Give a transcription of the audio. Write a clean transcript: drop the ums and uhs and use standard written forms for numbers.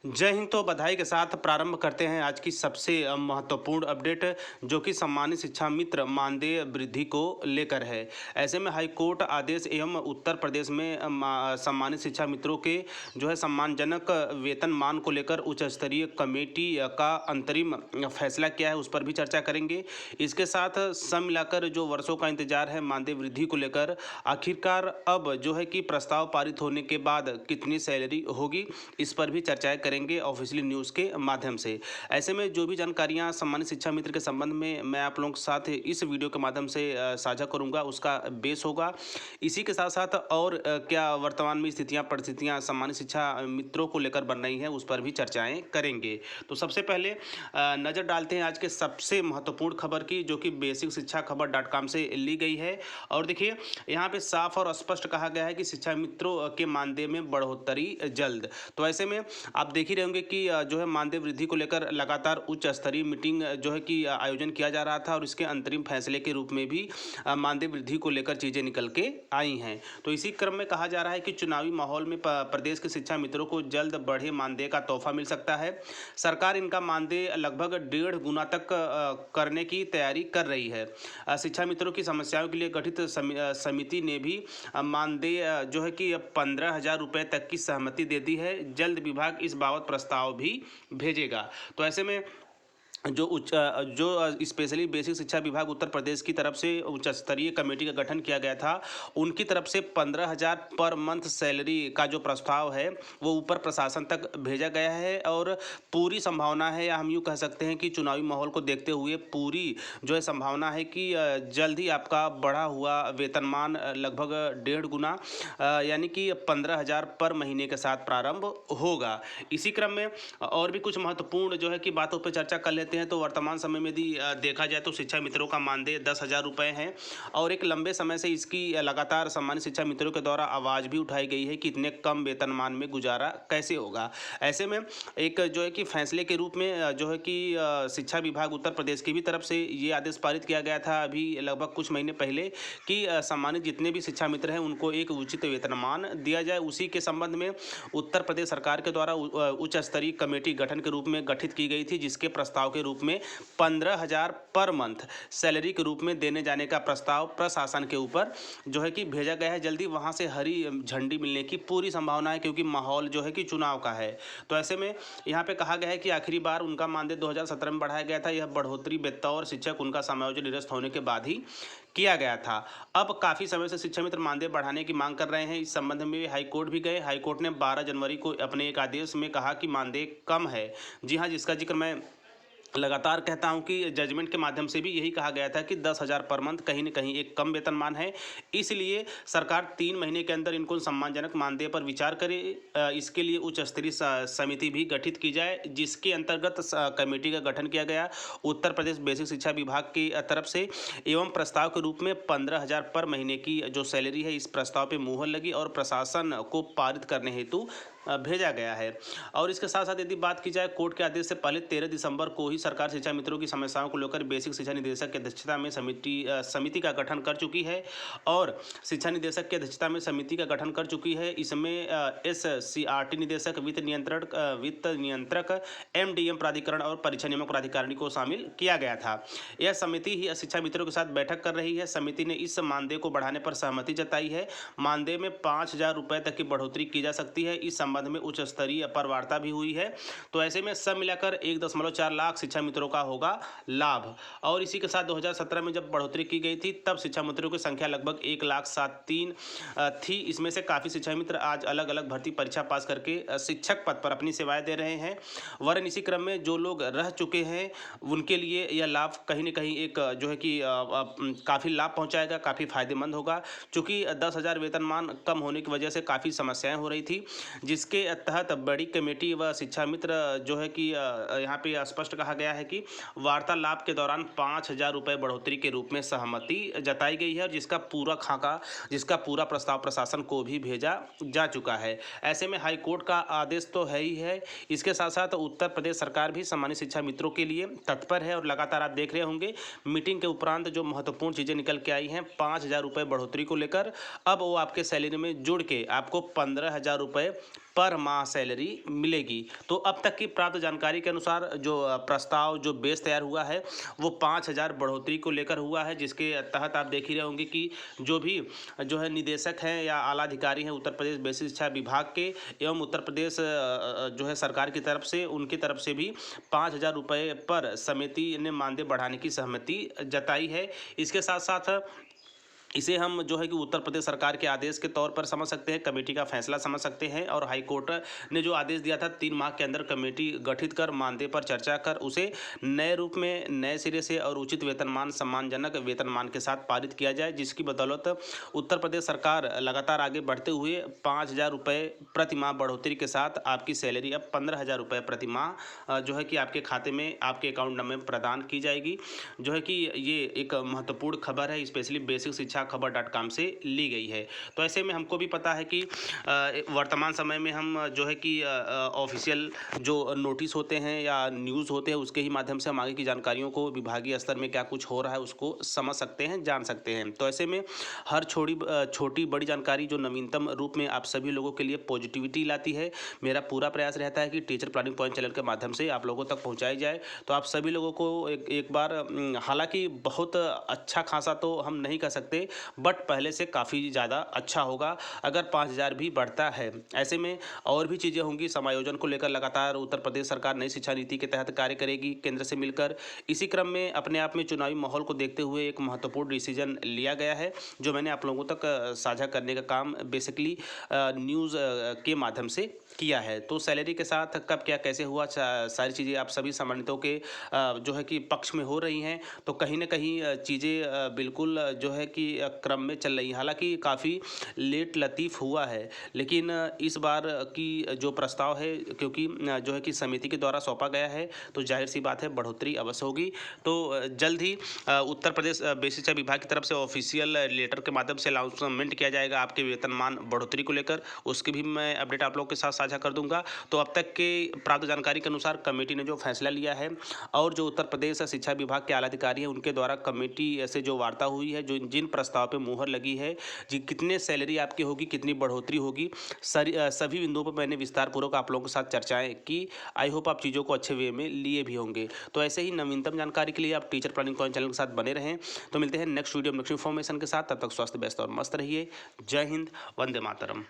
जय हिंद। तो बधाई के साथ प्रारंभ करते हैं आज की सबसे महत्वपूर्ण अपडेट, जो कि सम्मानित शिक्षा मित्र मानदेय वृद्धि को लेकर है। ऐसे में हाई कोर्ट आदेश एवं उत्तर प्रदेश में सम्मानित शिक्षा मित्रों के जो है सम्मानजनक वेतनमान को लेकर उच्च स्तरीय कमेटी का अंतरिम फैसला किया है, उस पर भी चर्चा करेंगे। इसके साथ सब मिलाकर जो वर्षों का इंतजार है मानदेय वृद्धि को लेकर, आखिरकार अब जो है कि प्रस्ताव पारित होने के बाद कितनी सैलरी होगी, इस पर भी चर्चाएं करेंगे ऑफिशियली न्यूज़ के माध्यम से। ऐसे में जो भी जानकारियां सम्मानित शिक्षा मित्र के संबंध में मैं आप लोगों के साथ इस वीडियो के माध्यम से साझा करूंगा, उसका बेस होगा। इसी के साथ साथ और क्या वर्तमान में स्थितियां परिस्थितियां सम्मानित शिक्षा मित्रों को लेकर बन रही हैं, उस पर भी चर्चाएं करेंगे। तो सबसे पहले नज़र डालते हैं आज के सबसे महत्वपूर्ण खबर की, जो कि बेसिक शिक्षा खबर .com से ली गई है। और देखिए, यहाँ पे साफ और स्पष्ट कहा गया है कि शिक्षा मित्रों के मानदेय में बढ़ोतरी जल्द। तो ऐसे में आप देख ही रहे होंगे कि जो है मानदेय वृद्धि को लेकर लगातार उच्च स्तरीय मीटिंग जो है कि आयोजन किया जा रहा था, और इसके अंतरिम फैसले के रूप में भी मानदेय वृद्धि को लेकर चीज़ें निकल के आई हैं। तो इसी क्रम में कहा जा रहा है कि चुनावी माहौल में प्रदेश के शिक्षा मित्रों को जल्द बढ़े मानदेय का तोहफा मिल सकता है। सरकार इनका मानदेय लगभग 1.5 गुना तक करने की तैयारी कर रही है। शिक्षा मित्रों की समस्याओं के लिए गठित समिति ने भी मानदेय जो है कि 15,000 रुपये तक की सहमति दे दी है। जल्द विभाग इस बाबत प्रस्ताव भी भेजेगा। तो ऐसे में जो स्पेशली बेसिक शिक्षा विभाग उत्तर प्रदेश की तरफ से उच्च स्तरीय कमेटी का गठन किया गया था, उनकी तरफ से 15,000 पर मंथ सैलरी का जो प्रस्ताव है वो ऊपर प्रशासन तक भेजा गया है। और पूरी संभावना है, या हम यूँ कह सकते हैं कि चुनावी माहौल को देखते हुए पूरी जो है संभावना है कि जल्द ही आपका बढ़ा हुआ वेतनमान लगभग 1.5 गुना यानी कि 15,000 पर महीने के साथ प्रारंभ होगा। इसी क्रम में और भी कुछ महत्वपूर्ण जो है कि बातों पर चर्चा कर लेते हैं। तो वर्तमान समय में यदि देखा जाए तो शिक्षा मित्रों का मानदेय 10,000 रुपये है, और एक लंबे समय से इसकी लगातार सम्मानित शिक्षा मित्रों के द्वारा आवाज़ भी उठाई गई है कि इतने कम वेतनमान में गुजारा कैसे होगा। ऐसे में एक जो है कि फैसले के रूप में जो है कि शिक्षा विभाग उत्तर प्रदेश की भी तरफ से ये आदेश पारित किया गया था अभी लगभग कुछ महीने पहले कि सम्मानित जितने भी शिक्षा मित्र हैं उनको एक उचित वेतनमान दिया जाए। उसी के संबंध में उत्तर प्रदेश सरकार के द्वारा उच्च स्तरीय कमेटी गठन के रूप में गठित की गई थी, जिसके प्रस्ताव के रूप में 15,000 पर मंथ सैलरी के रूप में देने जाने का प्रस्ताव प्रशासन के ऊपर जो है कि भेजा गया है। जल्दी वहां से हरी झंडी मिलने की पूरी संभावना है, क्योंकि माहौल जो है कि चुनाव का है। तो ऐसे में यहाँ पे कहा गया है कि आखिरी बार उनका मानदेय 2017 में बढ़ाया गया था। यह बढ़ोतरी बतौर शिक्षक उनका समायोजन निरस्त होने के बाद ही किया गया था। अब काफ़ी समय से शिक्षा मित्र मानदेय बढ़ाने की मांग कर रहे हैं। इस संबंध में हाईकोर्ट भी गए। हाईकोर्ट ने 12 जनवरी को अपने एक आदेश में कहा कि मानदेय कम है। जी हाँ, जिसका जिक्र मैं लगातार कहता हूं कि जजमेंट के माध्यम से भी यही कहा गया था कि 10,000 पर मंथ कहीं न कहीं एक कम वेतनमान है। इसलिए सरकार 3 महीने के अंदर इनको सम्मानजनक मानदेय पर विचार करे। इसके लिए उच्च स्तरीय समिति भी गठित की जाए, जिसके अंतर्गत कमेटी का गठन किया गया उत्तर प्रदेश बेसिक शिक्षा विभाग की तरफ से। एवं प्रस्ताव के रूप में 15,000 पर महीने की जो सैलरी है, इस प्रस्ताव पर मुहर लगी और प्रशासन को पारित करने हेतु भेजा गया है। और इसके साथ साथ यदि बात की जाए, कोर्ट के आदेश से पहले 13 दिसंबर को ही सरकार शिक्षा मित्रों की समस्याओं को लेकर बेसिक शिक्षा निदेशक की अध्यक्षता में समिति का गठन कर चुकी है, और शिक्षा निदेशक की अध्यक्षता में समिति का गठन कर चुकी है। इसमें SCRT निदेशक, वित्त नियंत्रक, MDM प्राधिकरण और परीक्षा नियामक प्राधिकारिणी को शामिल किया गया था। यह समिति ही शिक्षा मित्रों के साथ बैठक कर रही है। समिति ने इस मानदेय को बढ़ाने पर सहमति जताई है। मानदेय में 5,000 रुपये तक की बढ़ोतरी की जा सकती है। इस संबंध में उच्च स्तरीय पर वार्ता भी हुई है। तो ऐसे में सब मिलाकर 1.4 लाख शिक्षा मित्रों का होगा लाभ। और इसी के साथ 2017 में जब बढ़ोतरी की गई थी, तब शिक्षा मित्रों की संख्या लगभग 1,73,000 थी। इसमें से काफ़ी शिक्षा मित्र आज अलग अलग भर्ती परीक्षा पास करके शिक्षक पद पर अपनी सेवाएं दे रहे हैं। वरन इसी क्रम में जो लोग रह चुके हैं उनके लिए यह लाभ कहीं न कहीं एक जो है कि काफ़ी लाभ पहुँचाएगा, काफ़ी फायदेमंद होगा। चूँकि 10,000 वेतनमान कम होने की वजह से काफ़ी समस्याएँ हो रही थी, जिसके तहत बड़ी कमेटी व शिक्षा मित्र जो है कि यहाँ पे स्पष्ट कहा गया है कि वार्तालाप के दौरान 5,000 रुपये बढ़ोतरी के रूप में सहमति जताई गई है, और जिसका पूरा खाका, जिसका पूरा प्रस्ताव प्रशासन को भी भेजा जा चुका है। ऐसे में हाई कोर्ट का आदेश तो है ही है, इसके साथ साथ उत्तर प्रदेश सरकार भी सम्मानित शिक्षा मित्रों के लिए तत्पर है। और लगातार आप देख रहे होंगे मीटिंग के उपरांत जो महत्वपूर्ण चीज़ें निकल के आई हैं 5,000 रुपये बढ़ोतरी को लेकर, अब वो आपके सैलरी में जुड़ के आपको 15,000 रुपये पर माह सैलरी मिलेगी। तो अब तक की प्राप्त जानकारी के अनुसार जो प्रस्ताव जो बेस तैयार हुआ है वो 5,000 बढ़ोतरी को लेकर हुआ है, जिसके तहत आप देख ही रहे होंगे कि जो भी जो है निदेशक हैं या आला अधिकारी हैं उत्तर प्रदेश बेसिक शिक्षा विभाग के एवं उत्तर प्रदेश जो है सरकार की तरफ से, उनकी तरफ से भी 5,000 रुपये पर समिति ने मानदेय बढ़ाने की सहमति जताई है। इसके साथ साथ इसे हम जो है कि उत्तर प्रदेश सरकार के आदेश के तौर पर समझ सकते हैं, कमेटी का फैसला समझ सकते हैं। और हाईकोर्ट ने जो आदेश दिया था 3 माह के अंदर कमेटी गठित कर मानदेय पर चर्चा कर उसे नए रूप में नए सिरे से और उचित वेतनमान सम्मानजनक वेतनमान के साथ पारित किया जाए, जिसकी बदौलत उत्तर प्रदेश सरकार लगातार आगे बढ़ते हुए 5,000 रुपये प्रति माह बढ़ोतरी के साथ आपकी सैलरी अब 15,000 रुपये प्रति माह जो है कि आपके खाते में, आपके अकाउंट नंबर में प्रदान की जाएगी। जो है कि ये एक महत्वपूर्ण खबर है, स्पेशली बेसिक शिक्षा खबर.com से ली गई है। तो ऐसे में हमको भी पता है कि वर्तमान समय में हम जो है कि ऑफिशियल जो नोटिस होते हैं या न्यूज़ होते हैं उसके ही माध्यम से हम आगे की जानकारियों को विभागीय स्तर में क्या कुछ हो रहा है उसको समझ सकते हैं, जान सकते हैं। तो ऐसे में हर छोटी बड़ी जानकारी जो नवीनतम रूप में आप सभी लोगों के लिए पॉजिटिविटी लाती है, मेरा पूरा प्रयास रहता है कि टीचर प्लानिंग पॉइंट चैनल के माध्यम से आप लोगों तक पहुँचाई जाए। तो आप सभी लोगों को एक बार, हालांकि बहुत अच्छा खासा तो हम नहीं कह सकते, बट पहले से काफ़ी ज़्यादा अच्छा होगा अगर 5,000 भी बढ़ता है। ऐसे में और भी चीज़ें होंगी, समायोजन को लेकर लगातार उत्तर प्रदेश सरकार नई शिक्षा नीति के तहत कार्य करेगी केंद्र से मिलकर। इसी क्रम में अपने आप में चुनावी माहौल को देखते हुए एक महत्वपूर्ण डिसीजन लिया गया है, जो मैंने आप लोगों तक साझा करने का काम बेसिकली न्यूज़ के माध्यम से किया है। तो सैलरी के साथ कब क्या कैसे हुआ, सारी चीज़ें आप सभी सम्मानितों के जो है कि पक्ष में हो रही हैं। तो कहीं ना कहीं चीज़ें बिल्कुल जो है कि क्रम में चल रही हैं। हालांकि काफ़ी लेट लतीफ़ हुआ है, लेकिन इस बार की जो प्रस्ताव है, क्योंकि जो है कि समिति के द्वारा सौंपा गया है, तो जाहिर सी बात है बढ़ोतरी अवश्य होगी। तो जल्द ही उत्तर प्रदेश बेसिक शिक्षा विभाग की तरफ से ऑफिशियल लेटर के माध्यम से अनाउंसमेंट किया जाएगा आपके वेतनमान बढ़ोतरी को लेकर, उसकी भी मैं अपडेट आप लोगों के साथ साझा कर दूंगा। तो अब तक के प्राप्त जानकारी के अनुसार कमेटी ने जो फैसला लिया है और जो उत्तर प्रदेश शिक्षा विभाग के आला अधिकारी हैं उनके द्वारा कमेटी से जो वार्ता हुई है, जो जिन प्रस्ताव पे मुहर लगी है, जी कितने सैलरी आपकी होगी, कितनी बढ़ोतरी होगी, सभी बिंदुओं पर मैंने विस्तार पूर्वक आप लोगों के साथ चर्चाएं की। आई होप आप चीज़ों को अच्छे वे में लिए भी होंगे। तो ऐसे ही नवीनतम जानकारी के लिए आप टीचर प्लानिंग पॉइंट चैनल के साथ बने रहें। तो मिलते हैं नेक्स्ट वीडियो में नेक्स्ट इन्फॉर्मेशन के साथ, तब तक स्वस्थ व्यस्त और मस्त रहिए। जय हिंद, वंदे मातरम।